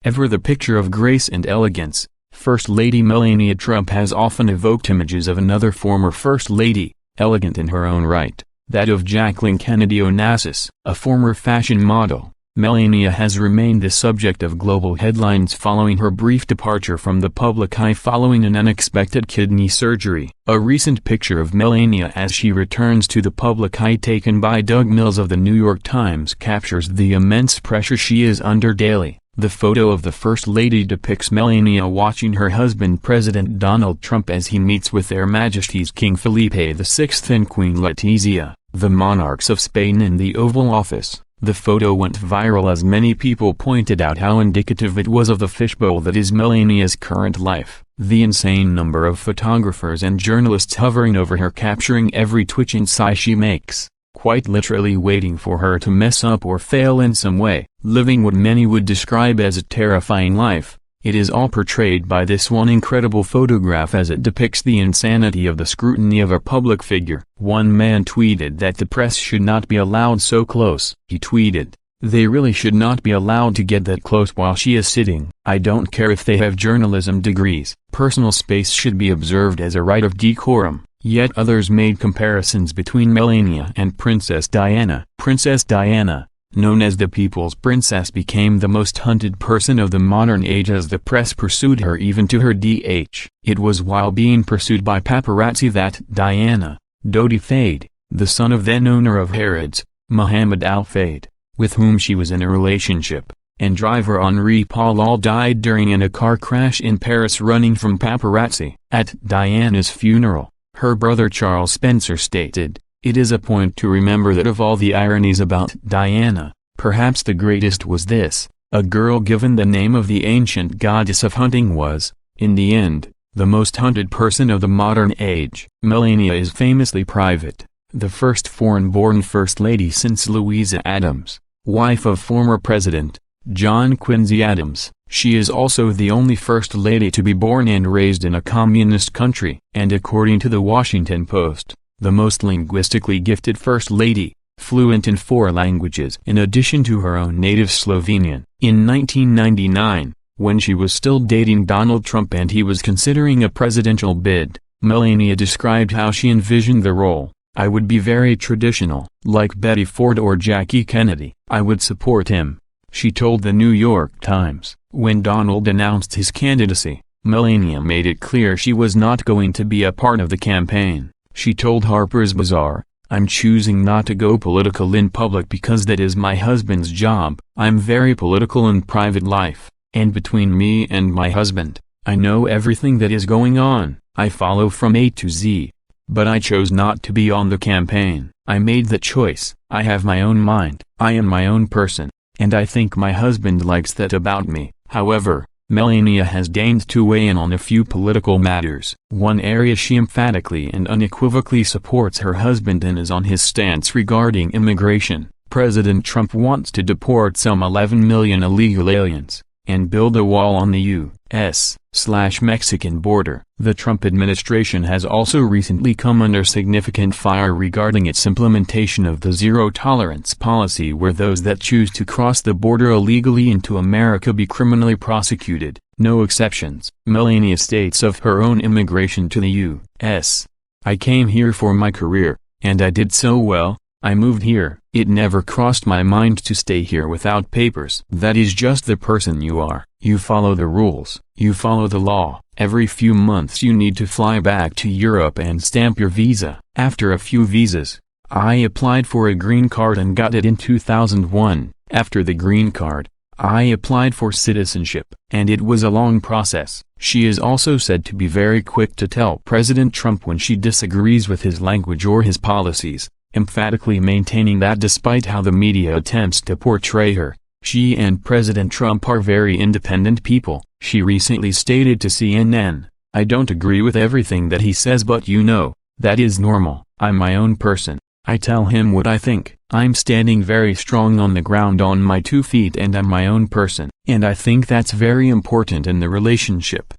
Ever the picture of grace and elegance, First Lady Melania Trump has often evoked images of another former First Lady, elegant in her own right, that of Jacqueline Kennedy Onassis, a former fashion model. Melania has remained the subject of global headlines following her brief departure from the public eye following an unexpected kidney surgery. A recent picture of Melania as she returns to the public eye taken by Doug Mills of the New York Times captures the immense pressure she is under daily. The photo of the First Lady depicts Melania watching her husband President Donald Trump as he meets with their Majesties King Felipe VI and Queen Letizia, the monarchs of Spain in the Oval Office. The photo went viral as many people pointed out how indicative it was of the fishbowl that is Melania's current life. The insane number of photographers and journalists hovering over her capturing every twitch and sigh she makes, quite literally waiting for her to mess up or fail in some way, living what many would describe as a terrifying life. It is all portrayed by this one incredible photograph as it depicts the insanity of the scrutiny of a public figure. One man tweeted that the press should not be allowed so close. He tweeted, "They really should not be allowed to get that close while she is sitting. I don't care if they have journalism degrees. Personal space should be observed as a right of decorum." Yet others made comparisons between Melania and Princess Diana. Princess Diana, known as the People's Princess, became the most hunted person of the modern age as the press pursued her even to her death. It was while being pursued by paparazzi that Diana, Dodi Fayed, the son of then owner of Harrods, Mohammed Al Fayed, with whom she was in a relationship, and driver Henri Paul all died during a car crash in Paris running from paparazzi. At Diana's funeral, her brother Charles Spencer stated, "It is a point to remember that of all the ironies about Diana, perhaps the greatest was this: a girl given the name of the ancient goddess of hunting was, in the end, the most hunted person of the modern age." Melania is famously private, the first foreign-born First Lady since Louisa Adams, wife of former President John Quincy Adams. She is also the only First Lady to be born and raised in a communist country, and according to the Washington Post, the most linguistically gifted First Lady, fluent in 4 languages in addition to her own native Slovenian. In 1999, when she was still dating Donald Trump and he was considering a presidential bid, Melania described how she envisioned the role. "I would be very traditional, like Betty Ford or Jackie Kennedy. I would support him," she told the New York Times. When Donald announced his candidacy, Melania made it clear she was not going to be a part of the campaign. She told Harper's Bazaar, "I'm choosing not to go political in public because that is my husband's job. I'm very political in private life, and between me and my husband, I know everything that is going on. I follow from A to Z. But I chose not to be on the campaign. I made that choice. I have my own mind. I am my own person, and I think my husband likes that about me." However, Melania has deigned to weigh in on a few political matters. One area she emphatically and unequivocally supports her husband in is on his stance regarding immigration. President Trump wants to deport some 11 million illegal aliens, and build a wall on the U.S.-Mexican border. The Trump administration has also recently come under significant fire regarding its implementation of the zero-tolerance policy, where those that choose to cross the border illegally into America be criminally prosecuted, no exceptions. Melania states of her own immigration to the U.S., "I came here for my career, and I did so well. I moved here. It never crossed my mind to stay here without papers. That is just the person you are. You follow the rules. You follow the law. Every few months you need to fly back to Europe and stamp your visa. After a few visas, I applied for a green card and got it in 2001. After the green card, I applied for citizenship, and it was a long process." She is also said to be very quick to tell President Trump when she disagrees with his language or his policies, emphatically maintaining that despite how the media attempts to portray her, she and President Trump are very independent people. She recently stated to CNN, "I don't agree with everything that he says, but you know, that is normal. I'm my own person. I tell him what I think. I'm standing very strong on the ground on my 2 feet and I'm my own person. And I think that's very important in the relationship."